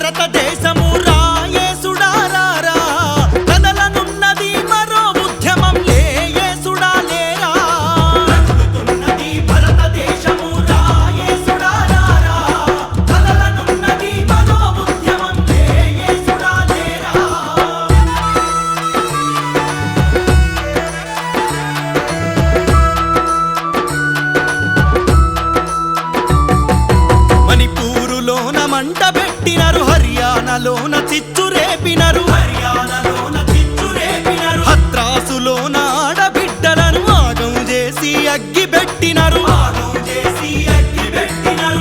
భారతదేశము రాయేసుడారారా కదలనున్నది మరో ఉద్యమం లేయేసుడాలేరా కదులుతున్నది భారతదేశము రాయేసుడారారా కదలనున్నది మరో ఉద్యమం లేయేసుడాలేరా మణిపూరులోన మంట పెట్టినరు హర్యానాలోన చిచ్చు రేపినరు హత్రాసులోన ఆడబిడ్డలను ఆగం చేసి అగ్గి పెట్టినరు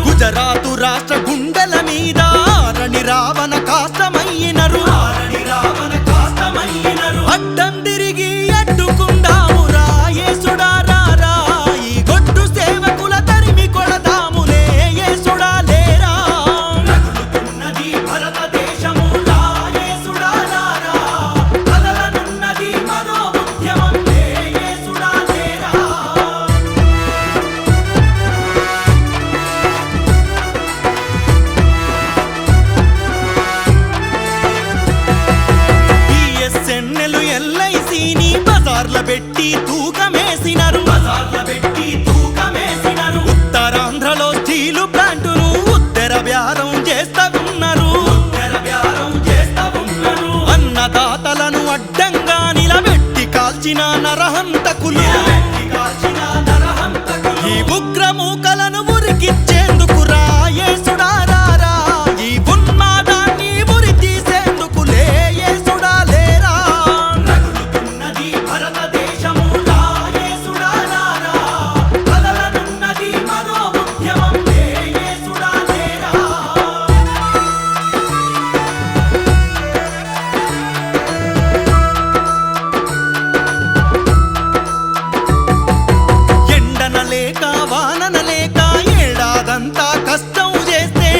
గుజరాతు రాష్ట్ర గుండెల మీద ఆరణి రావణ కాష్టమయ్యినరు అడ్డం తిరిగి అడ్డుకుందాము రాయేసుడారారా ఈ గొడ్డు సేవకుల తరిమి కొడదాములే యేసుడాలేరా కదులుతున్నది భారతదేశము రాయేసుడారారా కదలనున్నది మరో ఉద్యమం లేయేసుడాలేరా బిఎస్ఎన్ఎల్ ఎల్ఐసిని బజార్ల పెట్టి తూకమేసినరు ఉత్తరాంధ్రలో స్టీలు ప్లాంటును ఉత్తర వ్యారం చేస్తా ఉన్నారు అన్నదాతలను అడ్డంగా నిలబెట్టి కాల్చిన నరహంతకులు ఈ ఉగ్రమూకలను ఉరికిచ్చేందుకు రాయేసుడారారా ఈ ఉన్మాదాన్ని ఉరి తీసేందుకు లేయేసుడాలేరా కదులుతున్నది భారతదేశము రాయేసుడారారా కదలనున్నది మరో ఉద్యమం లేయేసుడాలేరా ఎండనలేక వాననలేక ఏడాదంతా కష్టం చేస్తే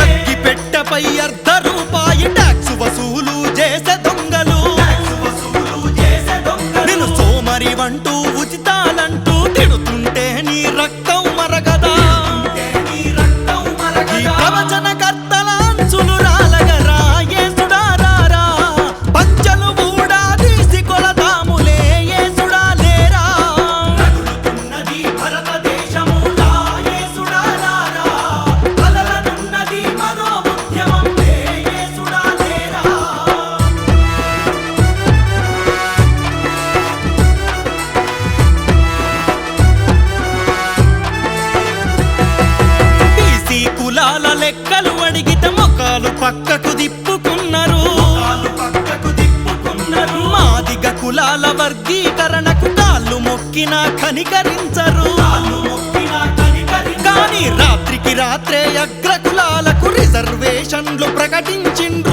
అగ్గి పెట్టపై ₹1 ట్యాక్స్ వసూలు చేసే దొంగలు నేను సోమరి వంటూ ఉచితాలంటూ తిడుతుంటే నీ రక్తం మరగదా ఈ ప్రవచనకర్తల అంచులు రాలగరా యేసుడారారా పంచలు కూడా తీసి కొలదాములే యేసుడాలేరా కదులుతున్నది భారతదేశము రాయేసుడారారా కదలనున్నది మరో ఉద్యమం లేయేసుడాలేరా బీసీ కులాల లెక్కలు అడిగితే మొఖాలు పక్కకు దిప్పుకున్నారు మాదిగ కులాల వర్గీకరణకు కాళ్ళు మొక్కినా కనికరించరు కానీ రాత్రికి రాత్రే అగ్ర కులాలకు రిజర్వేషన్లు ప్రకటించిండ్రు